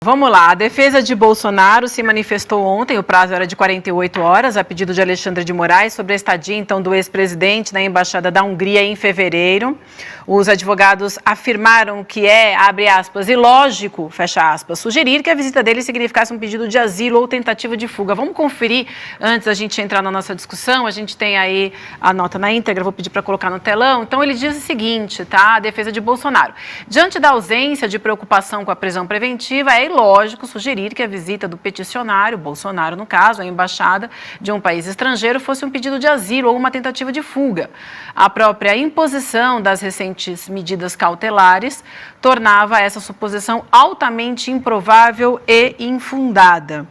Vamos lá, a defesa de Bolsonaro se manifestou ontem, o prazo era de 48 horas, a pedido de Alexandre de Moraes, sobre a estadia, então, do ex-presidente na Embaixada da Hungria em fevereiro. Os advogados afirmaram que abre aspas, ilógico, fecha aspas, sugerir que a visita dele significasse um pedido de asilo ou tentativa de fuga. Vamos conferir, antes da gente entrar na nossa discussão, a gente tem aí a nota na íntegra, vou pedir para colocar no telão. Então, ele diz o seguinte, tá, a defesa de Bolsonaro. Diante da ausência de preocupação com a prisão preventiva, é ilógico sugerir que a visita do peticionário, Bolsonaro no caso, à embaixada de um país estrangeiro, fosse um pedido de asilo ou uma tentativa de fuga. A própria imposição das recentes medidas cautelares tornava essa suposição altamente improvável e infundada.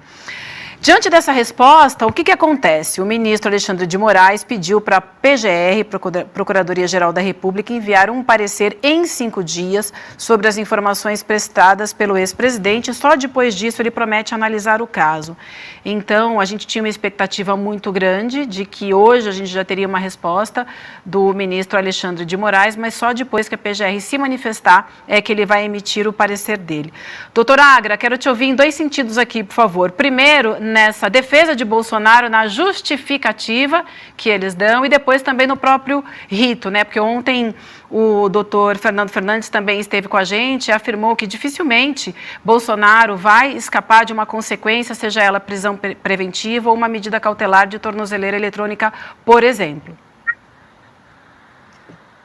Diante dessa resposta, o que acontece? O ministro Alexandre de Moraes pediu para a PGR, Procuradoria-Geral da República, enviar um parecer em 5 dias sobre as informações prestadas pelo ex-presidente. Só depois disso ele promete analisar o caso. Então, a gente tinha uma expectativa muito grande de que hoje a gente já teria uma resposta do ministro Alexandre de Moraes, mas só depois que a PGR se manifestar é que ele vai emitir o parecer dele. Doutora Agra, quero te ouvir em 2 sentidos aqui, por favor. Primeiro, nessa defesa de Bolsonaro, na justificativa que eles dão e depois também no próprio rito, né? Porque ontem o doutor Fernando Fernandes também esteve com a gente e afirmou que dificilmente Bolsonaro vai escapar de uma consequência, seja ela prisão preventiva ou uma medida cautelar de tornozeleira eletrônica, por exemplo.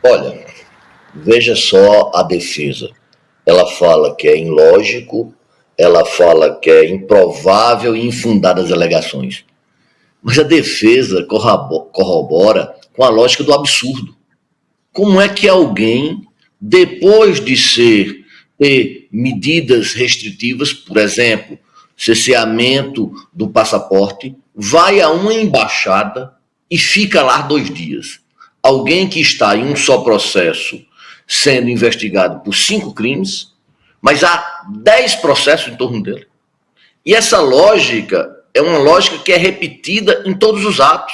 Olha, veja só a defesa. Ela fala que é ilógico, ela fala que é improvável e infundada as alegações. Mas a defesa corrobora com a lógica do absurdo. Como é que alguém, depois de ter medidas restritivas, por exemplo, cerceamento do passaporte, vai a uma embaixada e fica lá 2 dias? Alguém que está em um só processo sendo investigado por 5 crimes, mas há 10 processos em torno dele. E essa lógica é uma lógica que é repetida em todos os atos.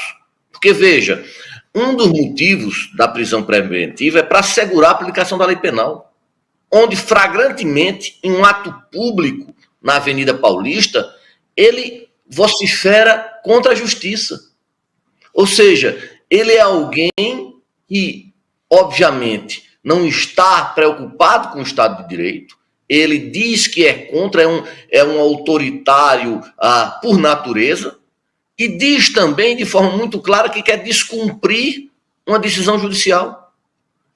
Porque, veja, um dos motivos da prisão preventiva é para assegurar a aplicação da lei penal, onde flagrantemente, em um ato público na Avenida Paulista, ele vocifera contra a justiça. Ou seja, ele é alguém que, obviamente, não está preocupado com o Estado de Direito. Ele diz que é contra, é um autoritário por natureza, e diz também de forma muito clara que quer descumprir uma decisão judicial.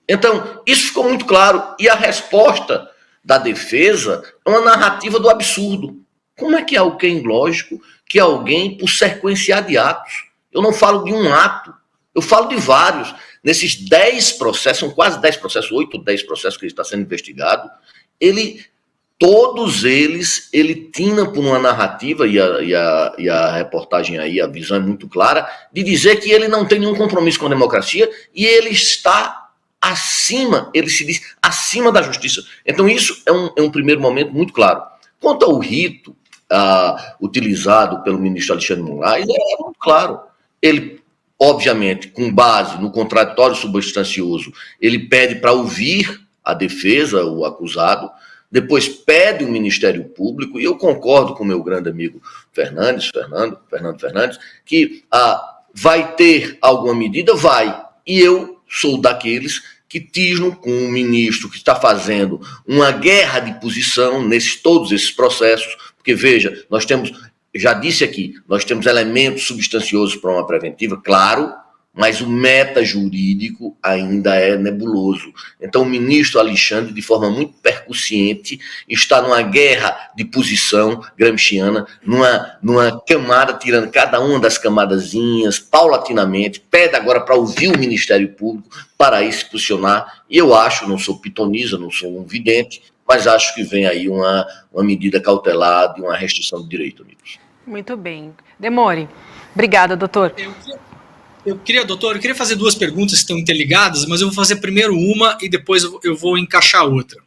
Então, isso ficou muito claro. E a resposta da defesa é uma narrativa do absurdo. Como é que alguém lógico que alguém, por sequenciar de atos, eu não falo de um ato, eu falo de vários. Nesses 10 processos, são quase 10 processos, 8 ou 10 processos que ele está sendo investigado, todos eles, ele tina por uma narrativa, e a reportagem aí, a visão é muito clara, de dizer que ele não tem nenhum compromisso com a democracia e ele está acima, ele se diz acima da justiça. Então isso é um primeiro momento muito claro. Quanto ao rito utilizado pelo ministro Alexandre de Moraes, é muito claro. Ele, obviamente, com base no contraditório substancioso, ele pede para ouvir a defesa, o acusado, depois pede o Ministério Público, e eu concordo com o meu grande amigo Fernando Fernandes, que vai ter alguma medida, vai, e eu sou daqueles que tisnam com o ministro que está fazendo uma guerra de posição todos esses processos, porque veja, nós temos, já disse aqui, nós temos elementos substanciosos para uma preventiva, claro, mas o meta-jurídico ainda é nebuloso. Então o ministro Alexandre, de forma muito percussiente, está numa guerra de posição gramsciana, numa camada, tirando cada uma das camadazinhas, paulatinamente, pede agora para ouvir o Ministério Público, para aí se posicionar, e eu acho, não sou pitonisa, não sou um vidente, mas acho que vem aí uma medida cautelar de uma restrição de direito, amigos. Muito bem. Demore. Obrigada, doutor. Eu queria fazer 2 perguntas que estão interligadas, mas eu vou fazer primeiro uma e depois eu vou encaixar outra.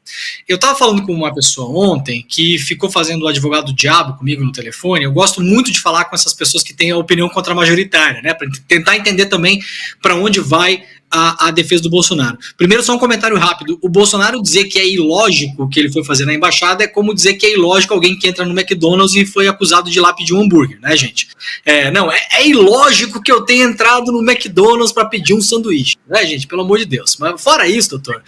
Eu estava falando com uma pessoa ontem que ficou fazendo o advogado do diabo comigo no telefone. Eu gosto muito de falar com essas pessoas que têm a opinião contra-majoritária, né, para tentar entender também para onde vai a defesa do Bolsonaro. Primeiro, só um comentário rápido. O Bolsonaro dizer que é ilógico o que ele foi fazer na embaixada é como dizer que é ilógico alguém que entra no McDonald's e foi acusado de ir lá pedir um hambúrguer, né, gente? Não, é ilógico que eu tenha entrado no McDonald's para pedir um sanduíche, né, gente? Pelo amor de Deus. Mas fora isso, doutor,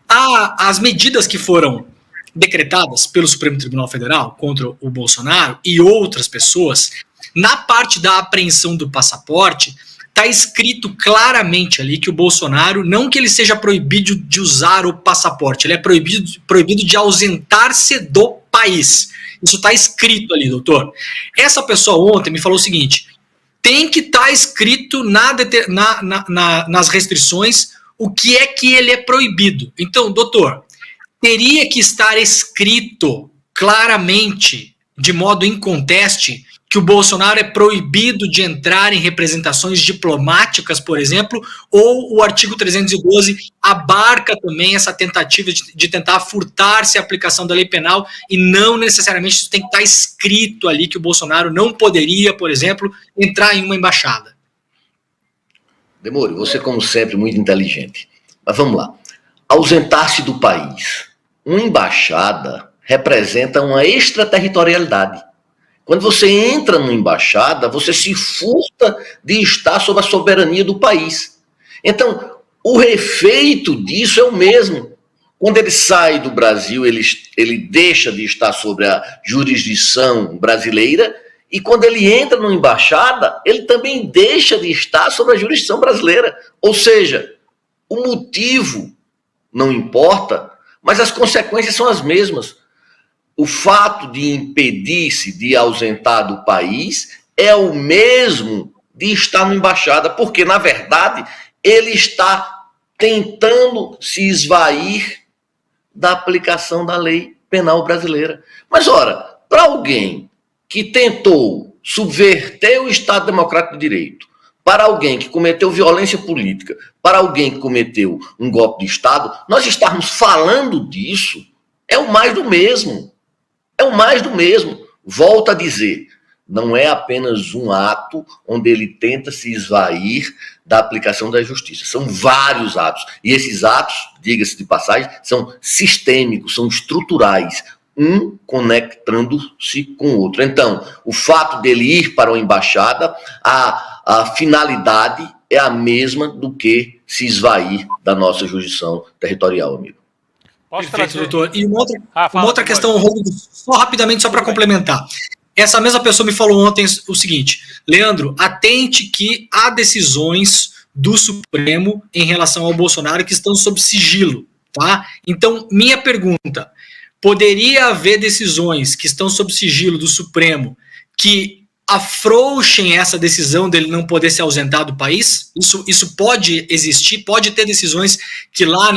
as medidas que foram decretadas pelo Supremo Tribunal Federal contra o Bolsonaro e outras pessoas, na parte da apreensão do passaporte, está escrito claramente ali que o Bolsonaro, não que ele seja proibido de usar o passaporte, ele é proibido de ausentar-se do país. Isso está escrito ali, doutor. Essa pessoa ontem me falou o seguinte, tem que estar escrito nas restrições o que é que ele é proibido. Então, doutor, teria que estar escrito claramente, de modo inconteste, que o Bolsonaro é proibido de entrar em representações diplomáticas, por exemplo, ou o artigo 312 abarca também essa tentativa de tentar furtar-se a aplicação da lei penal e não necessariamente isso tem que estar escrito ali que o Bolsonaro não poderia, por exemplo, entrar em uma embaixada. Demore, você como sempre muito inteligente. Mas vamos lá. Ausentar-se do país. Uma embaixada representa uma extraterritorialidade. Quando você entra numa embaixada, você se furta de estar sob a soberania do país. Então, o efeito disso é o mesmo. Quando ele sai do Brasil, ele deixa de estar sobre a jurisdição brasileira, e quando ele entra numa embaixada, ele também deixa de estar sobre a jurisdição brasileira. Ou seja, o motivo não importa, mas as consequências são as mesmas. O fato de impedir-se de ausentar do país é o mesmo de estar na embaixada, porque, na verdade, ele está tentando se esvair da aplicação da lei penal brasileira. Mas, ora, para alguém que tentou subverter o Estado Democrático de Direito, para alguém que cometeu violência política, para alguém que cometeu um golpe de Estado, nós estarmos falando disso é o mais do mesmo. É o mais do mesmo. Volto a dizer, não é apenas um ato onde ele tenta se esvair da aplicação da justiça. São vários atos. E esses atos, diga-se de passagem, são sistêmicos, são estruturais, um conectando-se com o outro. Então, o fato dele ir para uma embaixada, a finalidade é a mesma do que se esvair da nossa jurisdição territorial, amigo. Perfeito, doutor. E uma outra questão, só rapidamente, só para complementar. Essa mesma pessoa me falou ontem o seguinte, Leandro, atente que há decisões do Supremo em relação ao Bolsonaro que estão sob sigilo, tá? Então, minha pergunta, poderia haver decisões que estão sob sigilo do Supremo que afrouxem essa decisão dele não poder se ausentar do país? Isso pode existir? Pode ter decisões que lá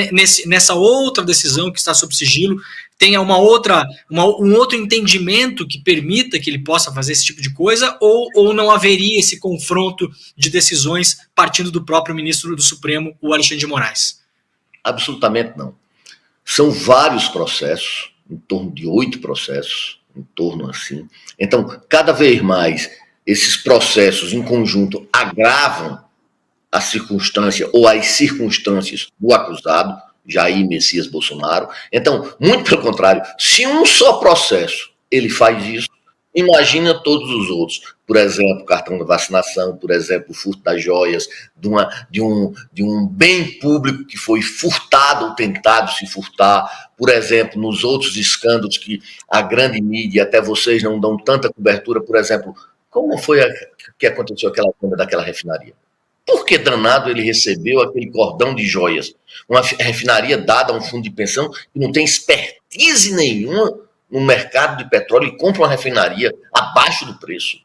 nessa outra decisão que está sob sigilo tenha um outro entendimento que permita que ele possa fazer esse tipo de coisa, ou não haveria esse confronto de decisões partindo do próprio ministro do Supremo, o Alexandre de Moraes? Absolutamente não. São vários processos, em torno de 8 processos, em torno assim. Então, cada vez mais, esses processos em conjunto agravam a circunstância ou as circunstâncias do acusado, Jair Messias Bolsonaro. Então, muito pelo contrário, se um só processo ele faz isso, imagina todos os outros. Por exemplo, cartão de vacinação, por exemplo, o furto das joias, de um bem público que foi furtado ou tentado se furtar, por exemplo, nos outros escândalos que a grande mídia, até vocês não dão tanta cobertura, por exemplo, como foi que aconteceu aquela venda daquela refinaria? Por que danado ele recebeu aquele cordão de joias? Uma refinaria dada a um fundo de pensão que não tem expertise nenhuma no mercado de petróleo e compra uma refinaria abaixo do preço.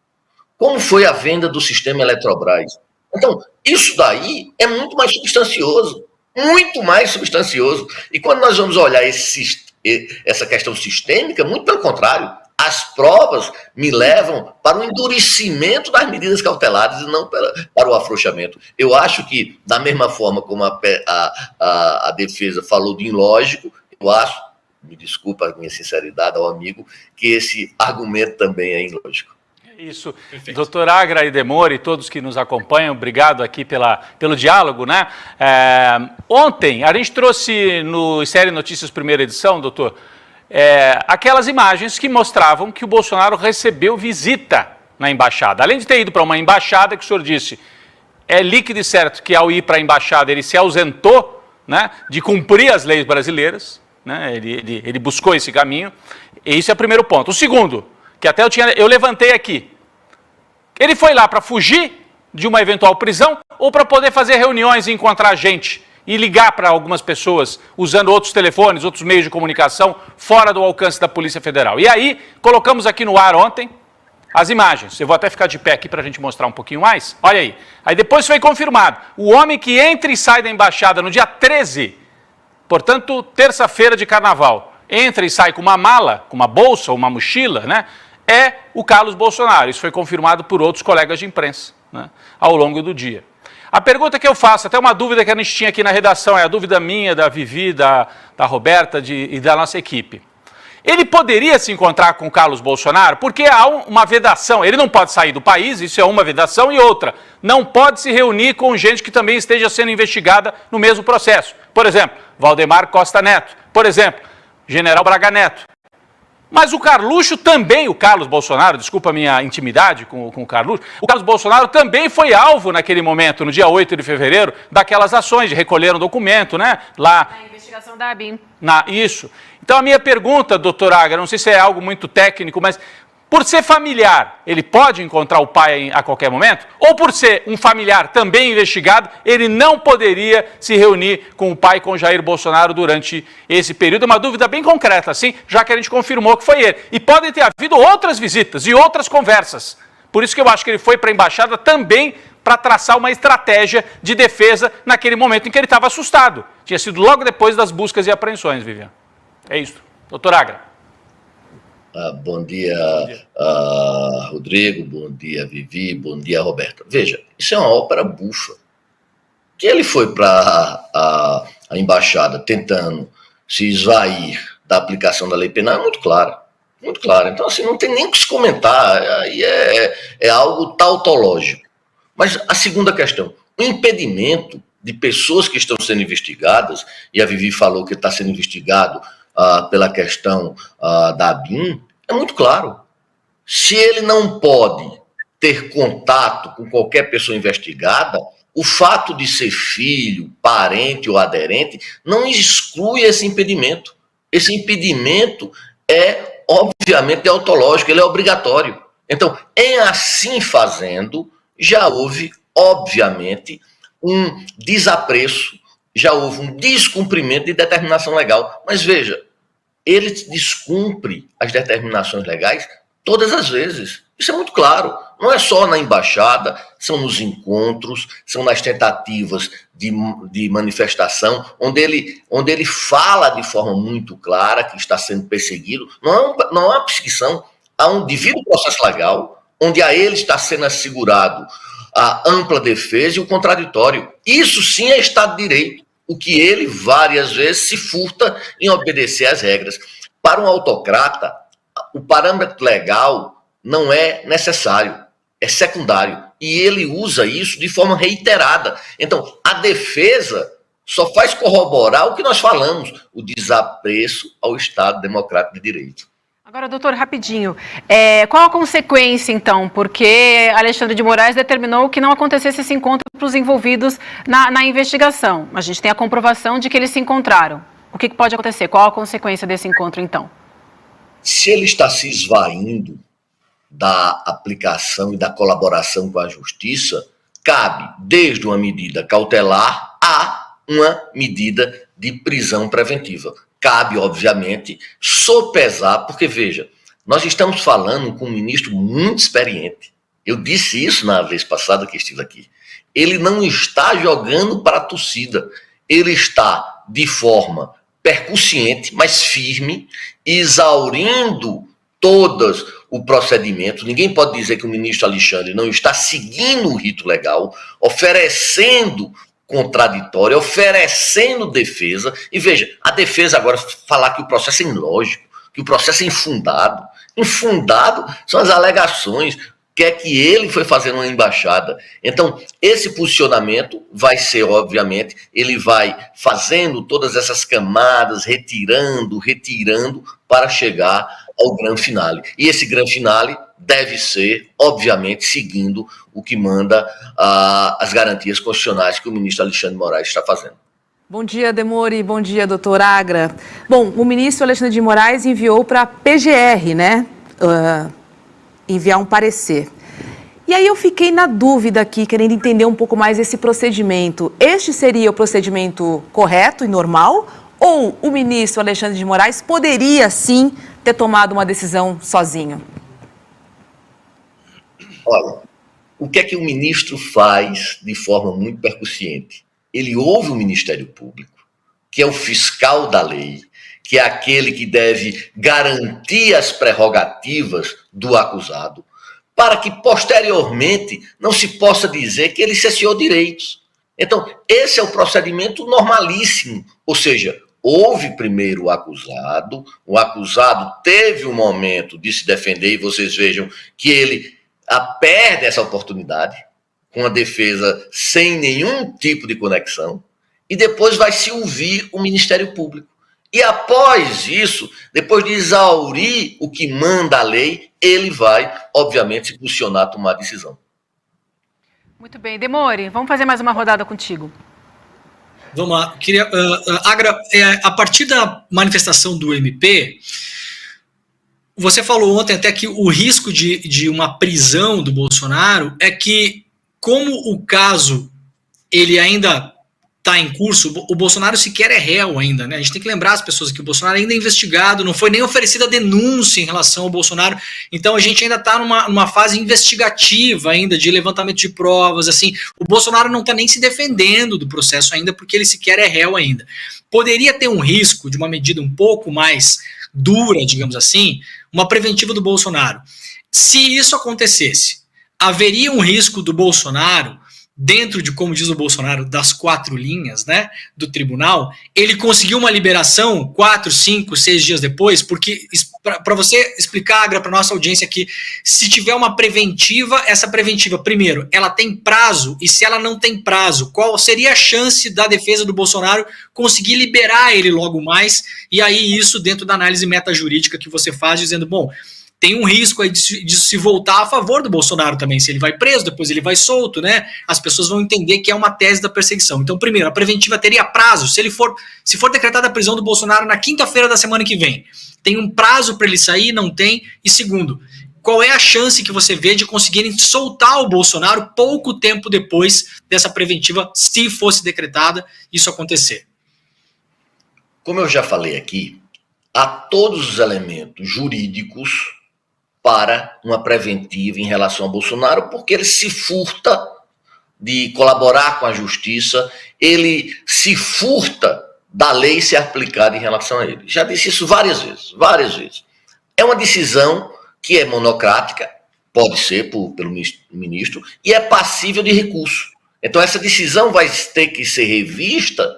Como foi a venda do sistema Eletrobras? Então, isso daí é muito mais substancioso. Muito mais substancioso. E quando nós vamos olhar essa questão sistêmica, muito pelo contrário, as provas me levam para o endurecimento das medidas cautelares e não para o afrouxamento. Eu acho que, da mesma forma como a defesa falou de ilógico, eu acho, me desculpa a minha sinceridade ao amigo, que esse argumento também é ilógico. Isso. Perfeito. Doutor Agra e Demore, todos que nos acompanham, obrigado aqui pelo diálogo, né? Ontem, a gente trouxe no Série Notícias Primeira Edição, doutor, aquelas imagens que mostravam que o Bolsonaro recebeu visita na embaixada. Além de ter ido para uma embaixada, que o senhor disse, é líquido e certo que ao ir para a embaixada ele se ausentou, né, de cumprir as leis brasileiras, né? Ele buscou esse caminho, e isso é o primeiro ponto. O segundo, que até eu levantei aqui, ele foi lá para fugir de uma eventual prisão ou para poder fazer reuniões e encontrar gente e ligar para algumas pessoas usando outros telefones, outros meios de comunicação fora do alcance da Polícia Federal. E aí, colocamos aqui no ar ontem as imagens. Eu vou até ficar de pé aqui para a gente mostrar um pouquinho mais. Olha aí. Aí depois foi confirmado. O homem que entra e sai da embaixada no dia 13, portanto, terça-feira de carnaval, entra e sai com uma mala, com uma bolsa ou uma mochila, né? É o Carlos Bolsonaro. Isso foi confirmado por outros colegas de imprensa, né, ao longo do dia. A pergunta que eu faço, até uma dúvida que a gente tinha aqui na redação, é a dúvida minha, da Vivi, da Roberta e da nossa equipe. Ele poderia se encontrar com o Carlos Bolsonaro porque há uma vedação, ele não pode sair do país, isso é uma vedação, e outra, não pode se reunir com gente que também esteja sendo investigada no mesmo processo. Por exemplo, Valdemar Costa Neto, por exemplo, General Braga Neto. Mas o Carluxo também, o Carlos Bolsonaro, desculpa a minha intimidade com o Carluxo, o Carlos Bolsonaro também foi alvo naquele momento, no dia 8 de fevereiro, daquelas ações de recolher um documento, né? Lá. Na investigação da ABIN. Isso. Então a minha pergunta, doutor Agra, não sei se é algo muito técnico, mas por ser familiar, ele pode encontrar o pai a qualquer momento? Ou por ser um familiar também investigado, ele não poderia se reunir com o pai, com Jair Bolsonaro, durante esse período? É uma dúvida bem concreta, assim, já que a gente confirmou que foi ele. E podem ter havido outras visitas e outras conversas. Por isso que eu acho que ele foi para a embaixada também para traçar uma estratégia de defesa naquele momento em que ele estava assustado. Tinha sido logo depois das buscas e apreensões, Vivian. É isso. Doutor Agra. Bom dia, Rodrigo, bom dia, Vivi, bom dia, Roberta. Veja, isso é uma ópera bufa. Que ele foi para a embaixada tentando se esvair da aplicação da lei penal é muito claro. Muito claro. Então, assim, não tem nem o que se comentar. Aí é algo tautológico. Mas a segunda questão, o impedimento de pessoas que estão sendo investigadas, e a Vivi falou que está sendo investigado pela questão da ABIN, é muito claro. Se ele não pode ter contato com qualquer pessoa investigada, o fato de ser filho, parente ou aderente não exclui esse impedimento. Esse impedimento é, obviamente, deontológico, ele é obrigatório. Então, em assim fazendo, já houve, obviamente, um desapreço, já houve um descumprimento de determinação legal. Mas veja, ele descumpre as determinações legais todas as vezes. Isso é muito claro. Não é só na embaixada, são nos encontros, são nas tentativas de manifestação, onde ele fala de forma muito clara que está sendo perseguido. Não há uma perseguição, há um devido processo legal, onde a ele está sendo assegurado a ampla defesa e o contraditório. Isso sim é Estado de Direito, o que ele várias vezes se furta em obedecer às regras. Para um autocrata, o parâmetro legal não é necessário, é secundário. E ele usa isso de forma reiterada. Então, a defesa só faz corroborar o que nós falamos, o desapreço ao Estado Democrático de Direito. Agora, doutor, rapidinho, qual a consequência, então? Porque Alexandre de Moraes determinou que não acontecesse esse encontro para os envolvidos na investigação. A gente tem a comprovação de que eles se encontraram. O que pode acontecer? Qual a consequência desse encontro, então? Se ele está se esvaindo da aplicação e da colaboração com a justiça, cabe desde uma medida cautelar a uma medida de prisão preventiva. Cabe, obviamente, sopesar, porque, veja, nós estamos falando com um ministro muito experiente. Eu disse isso na vez passada que estive aqui. Ele não está jogando para a torcida. Ele está, de forma percussiente, mas firme, exaurindo todos o procedimento. Ninguém pode dizer que o ministro Alexandre não está seguindo o rito legal, oferecendo contraditória, oferecendo defesa. E veja, a defesa agora falar que o processo é ilógico, que o processo é infundado. Infundado são as alegações. que é que ele foi fazer numa embaixada. Então, esse posicionamento vai ser, obviamente, ele vai fazendo todas essas camadas, retirando, para chegar ao grande finale. E esse grande finale deve ser, obviamente, seguindo o que manda as garantias constitucionais que o ministro Alexandre de Moraes está fazendo. Bom dia, Demori. Bom dia, doutor Agra. Bom, o ministro Alexandre de Moraes enviou para a PGR, né, enviar um parecer. E aí eu fiquei na dúvida aqui, querendo entender um pouco mais esse procedimento. Este seria o procedimento correto e normal? Ou o ministro Alexandre de Moraes poderia, sim, ter tomado uma decisão sozinho? Olha, o que é que o ministro faz de forma muito percussiente? Ele ouve o Ministério Público, que é o fiscal da lei, que é aquele que deve garantir as prerrogativas do acusado, para que, posteriormente, não se possa dizer que ele cesseou direitos. Então, esse é o procedimento normalíssimo, ou seja, houve primeiro o acusado teve um momento de se defender, e vocês vejam que ele perde essa oportunidade, com a defesa sem nenhum tipo de conexão, e depois vai se ouvir o Ministério Público. E após isso, depois de exaurir o que manda a lei, ele vai, obviamente, se posicionar, tomar a decisão. Muito bem. Demori, vamos fazer mais uma rodada contigo. Vamos lá. Agra, a partir da manifestação do MP, você falou ontem até que o risco de uma prisão do Bolsonaro é que, como o caso ele ainda está em curso, o Bolsonaro sequer é réu ainda, né? A gente tem que lembrar as pessoas que o Bolsonaro ainda é investigado, não foi nem oferecida denúncia em relação ao Bolsonaro, então a gente ainda está numa fase investigativa ainda, de levantamento de provas, assim, o Bolsonaro não está nem se defendendo do processo ainda, porque ele sequer é réu ainda. Poderia ter um risco de uma medida um pouco mais dura, digamos assim, uma preventiva do Bolsonaro. Se isso acontecesse, haveria um risco do Bolsonaro, dentro de, como diz o Bolsonaro, das 4 linhas, né, do tribunal, ele conseguiu uma liberação 4, 5, 6 dias depois, porque, para você explicar, Agra, para nossa audiência aqui, se tiver uma preventiva, essa preventiva, primeiro, ela tem prazo, e se ela não tem prazo, qual seria a chance da defesa do Bolsonaro conseguir liberar ele logo mais, e aí isso dentro da análise metajurídica que você faz, dizendo, bom, tem um risco aí de se voltar a favor do Bolsonaro também, se ele vai preso, depois ele vai solto, né? As pessoas vão entender que é uma tese da perseguição. Então, primeiro, a preventiva teria prazo, se for decretada a prisão do Bolsonaro na quinta-feira da semana que vem, tem um prazo para ele sair? Não tem. E segundo, qual é a chance que você vê de conseguirem soltar o Bolsonaro pouco tempo depois dessa preventiva, se fosse decretada, isso acontecer? Como eu já falei aqui, há todos os elementos jurídicos para uma preventiva em relação ao Bolsonaro, porque ele se furta de colaborar com a justiça, ele se furta da lei ser aplicada em relação a ele. Já disse isso várias vezes. É uma decisão que é monocrática, pode ser pelo ministro, e é passível de recurso. Então essa decisão vai ter que ser revista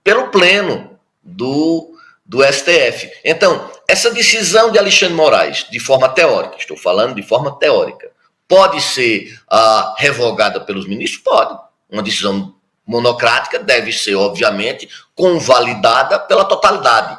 pelo pleno do STF. Então, essa decisão de Alexandre de Moraes, de forma teórica, estou falando de forma teórica, pode ser revogada pelos ministros? Pode. Uma decisão monocrática deve ser, obviamente, convalidada pela totalidade.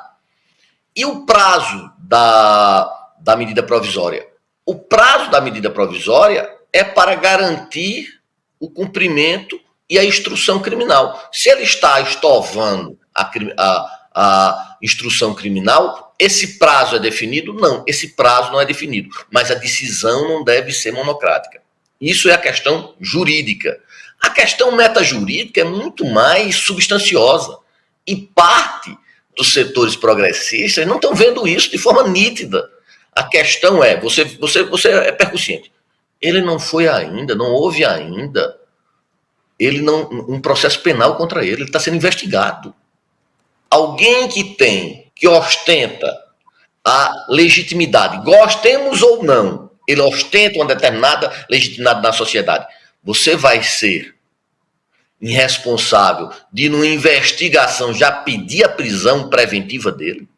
E o prazo da medida provisória? O prazo da medida provisória é para garantir o cumprimento e a instrução criminal. Se ele está estovando a instrução criminal, esse prazo é definido? Não, esse prazo não é definido, mas a decisão não deve ser monocrática. Isso é a questão jurídica. A questão metajurídica é muito mais substanciosa, e parte dos setores progressistas não estão vendo isso de forma nítida. A questão é, você é percussiente, ele não foi ainda, não houve ainda um processo penal contra ele está sendo investigado. Alguém que ostenta a legitimidade, gostemos ou não, ele ostenta uma determinada legitimidade na sociedade, você vai ser irresponsável de, numa investigação, já pedir a prisão preventiva dele?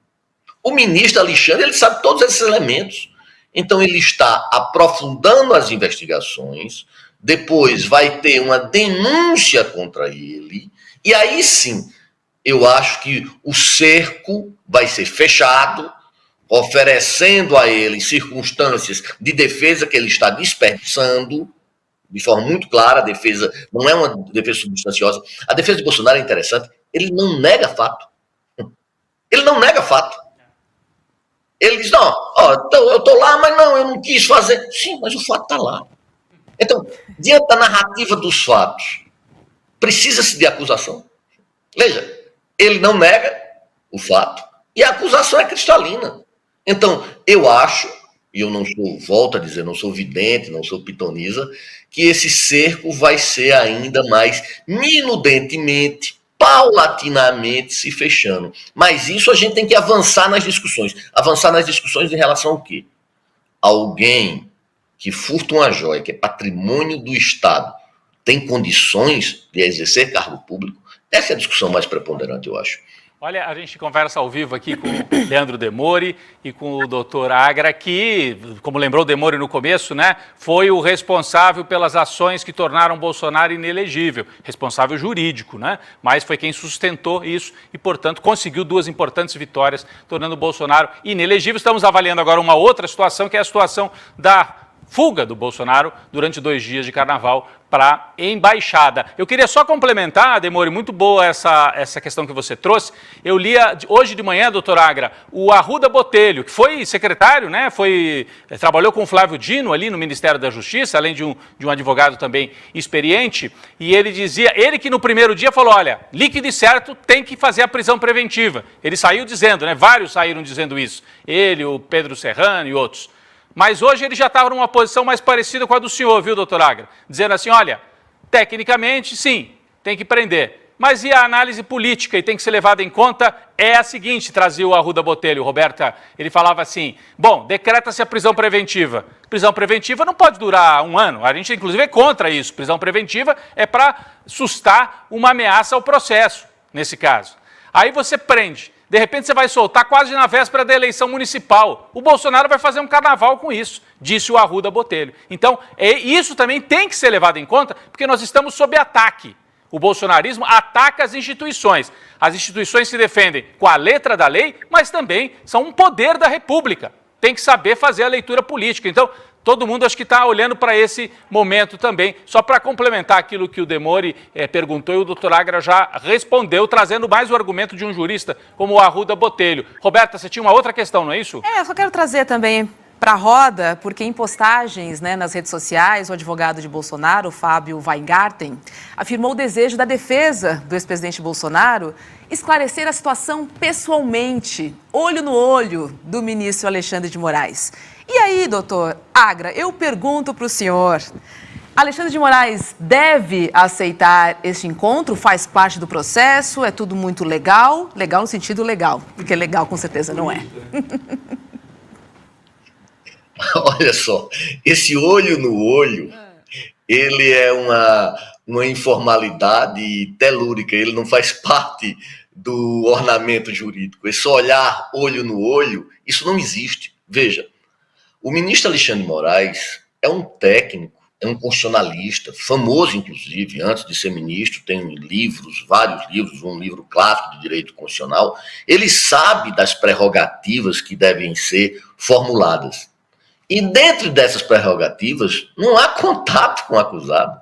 O ministro Alexandre, ele sabe todos esses elementos. Então ele está aprofundando as investigações, depois vai ter uma denúncia contra ele, e aí sim, eu acho que o cerco vai ser fechado, oferecendo a ele circunstâncias de defesa que ele está desperdiçando, de forma muito clara. A defesa não é uma defesa substanciosa. A defesa de Bolsonaro é interessante, ele não nega fato. Ele não nega fato. Ele diz, não, ó, eu estou lá, mas não, eu não quis fazer. Sim, mas o fato está lá. Então, diante da narrativa dos fatos, precisa-se de acusação. Veja, ele não nega o fato e a acusação é cristalina. Então, eu acho, e eu não sou, volto a dizer, não sou vidente, não sou pitonisa, que esse cerco vai ser ainda mais minudentemente, paulatinamente se fechando. Mas isso a gente tem que avançar nas discussões. Avançar nas discussões em relação ao quê? Alguém que furta uma joia, que é patrimônio do Estado, tem condições de exercer cargo público? Essa é a discussão mais preponderante, eu acho. Olha, a gente conversa ao vivo aqui com o Leandro Demori e com o doutor Agra, que, como lembrou o Demori no começo, né, foi o responsável pelas ações que tornaram Bolsonaro inelegível, responsável jurídico, né, mas foi quem sustentou isso e, portanto, conseguiu 2 importantes vitórias, tornando Bolsonaro inelegível. Estamos avaliando agora uma outra situação, que é a situação da fuga do Bolsonaro durante 2 dias de carnaval para a embaixada. Eu queria só complementar, Demori, muito boa essa questão que você trouxe. Eu li hoje de manhã, doutor Agra, o Arruda Botelho, que foi secretário, né, trabalhou com o Flávio Dino ali no Ministério da Justiça, além de um advogado também experiente, e ele dizia, ele que no primeiro dia falou, olha, líquido e certo tem que fazer a prisão preventiva. Ele saiu dizendo, né, vários saíram dizendo isso, ele, o Pedro Serrano e outros. Mas hoje ele já estava numa posição mais parecida com a do senhor, viu, doutor Agra? Dizendo assim, olha, tecnicamente, sim, tem que prender. Mas e a análise política, e tem que ser levada em conta, é a seguinte, trazia o Arruda Botelho, Roberta, ele falava assim, bom, decreta-se a prisão preventiva. Prisão preventiva não pode durar 1 ano, a gente inclusive é contra isso. Prisão preventiva é para sustar uma ameaça ao processo, nesse caso. Aí você prende. De repente você vai soltar quase na véspera da eleição municipal. O Bolsonaro vai fazer um carnaval com isso, disse o Arruda Botelho. Então, isso também tem que ser levado em conta, porque nós estamos sob ataque. O bolsonarismo ataca as instituições. As instituições se defendem com a letra da lei, mas também são um poder da República. Tem que saber fazer a leitura política. Então, todo mundo acho que está olhando para esse momento também. Só para complementar aquilo que o Demori perguntou, e o doutor Agra já respondeu, trazendo mais o argumento de um jurista como o Arruda Botelho. Roberta, você tinha uma outra questão, não é isso? Eu só quero trazer também para a roda, porque em postagens, né, nas redes sociais, o advogado de Bolsonaro, Fábio Weingarten, afirmou o desejo da defesa do ex-presidente Bolsonaro esclarecer a situação pessoalmente, olho no olho, do ministro Alexandre de Moraes. E aí, doutor Agra, eu pergunto para o senhor, Alexandre de Moraes deve aceitar este encontro? Faz parte do processo? É tudo muito legal? Legal no sentido legal, porque legal com certeza não é. Olha só, esse olho no olho, ele é uma informalidade telúrica, ele não faz parte do ornamento jurídico. Esse olhar olho no olho, isso não existe. Veja, o ministro Alexandre de Moraes é um técnico, é um constitucionalista, famoso inclusive, antes de ser ministro, tem livros, vários livros, um livro clássico de direito constitucional. Ele sabe das prerrogativas que devem ser formuladas. E dentro dessas prerrogativas, não há contato com o acusado.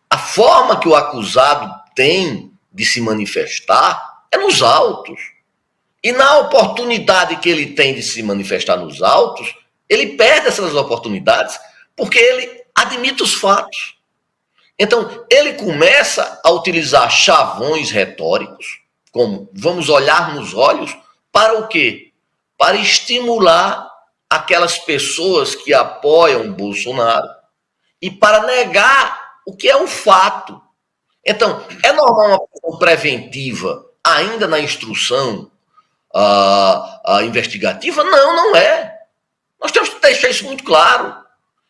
A forma que o acusado tem de se manifestar é nos autos. E na oportunidade que ele tem de se manifestar nos autos, ele perde essas oportunidades porque ele admite os fatos. Então, ele começa a utilizar chavões retóricos, como vamos olhar nos olhos, para o quê? Para estimular aquelas pessoas que apoiam Bolsonaro e para negar o que é um fato. Então, é normal uma prisão preventiva ainda na instrução investigativa? Não, não é. Nós temos que deixar isso muito claro.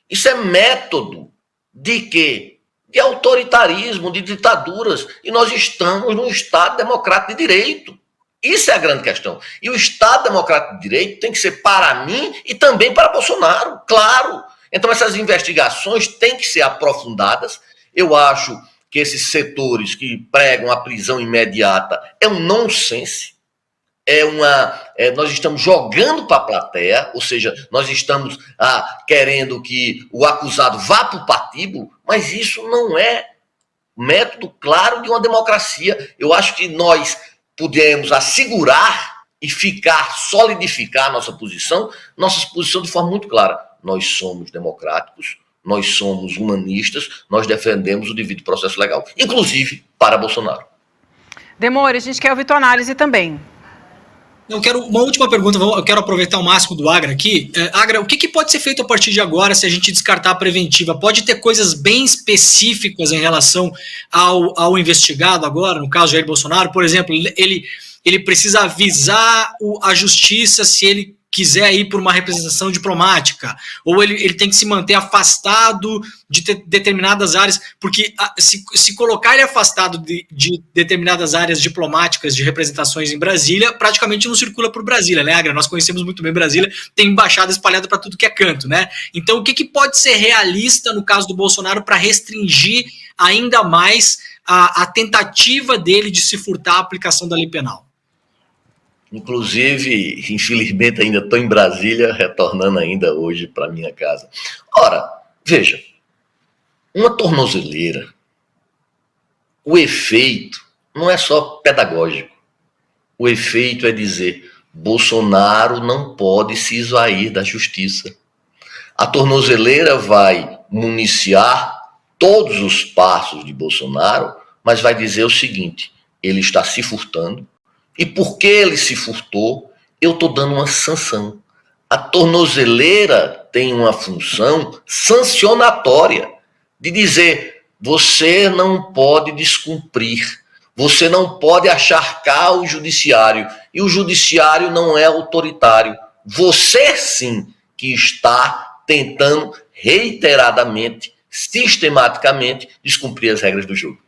Isso é método de quê? De autoritarismo, de ditaduras. E nós estamos num Estado democrático de direito. Isso é a grande questão. E o Estado Democrático de Direito tem que ser para mim e também para Bolsonaro, claro. Então essas investigações têm que ser aprofundadas. Eu acho que esses setores que pregam a prisão imediata é um nonsense. Nós estamos jogando para a plateia, ou seja, nós estamos querendo que o acusado vá para o patíbulo, mas isso não é método claro de uma democracia. Eu acho que nós podemos assegurar e solidificar nossa posição de forma muito clara. Nós somos democráticos, nós somos humanistas, nós defendemos o devido processo legal, inclusive para Bolsonaro. Demore, a gente quer ouvir tua análise também. Eu quero uma última pergunta, eu quero aproveitar o máximo do Agra aqui. Agra, o que pode ser feito a partir de agora se a gente descartar a preventiva? Pode ter coisas bem específicas em relação ao investigado agora, no caso Jair Bolsonaro, por exemplo, ele precisa avisar a justiça se ele quiser ir por uma representação diplomática, ou ele tem que se manter afastado de determinadas áreas, porque se colocar ele afastado de determinadas áreas diplomáticas de representações em Brasília, praticamente não circula por Brasília, né, Agra? Nós conhecemos muito bem Brasília, tem embaixada espalhada para tudo que é canto, né? Então, o que pode ser realista no caso do Bolsonaro para restringir ainda mais a tentativa dele de se furtar a aplicação da lei penal? Inclusive, infelizmente, ainda estou em Brasília, retornando ainda hoje para minha casa. Ora, veja, uma tornozeleira, o efeito não é só pedagógico. O efeito é dizer, Bolsonaro não pode se esvair da justiça. A tornozeleira vai municiar todos os passos de Bolsonaro, mas vai dizer o seguinte, ele está se furtando, e porque ele se furtou, eu estou dando uma sanção. A tornozeleira tem uma função sancionatória de dizer, você não pode descumprir, você não pode acharcar o judiciário, e o judiciário não é autoritário. Você sim que está tentando reiteradamente, sistematicamente, descumprir as regras do jogo.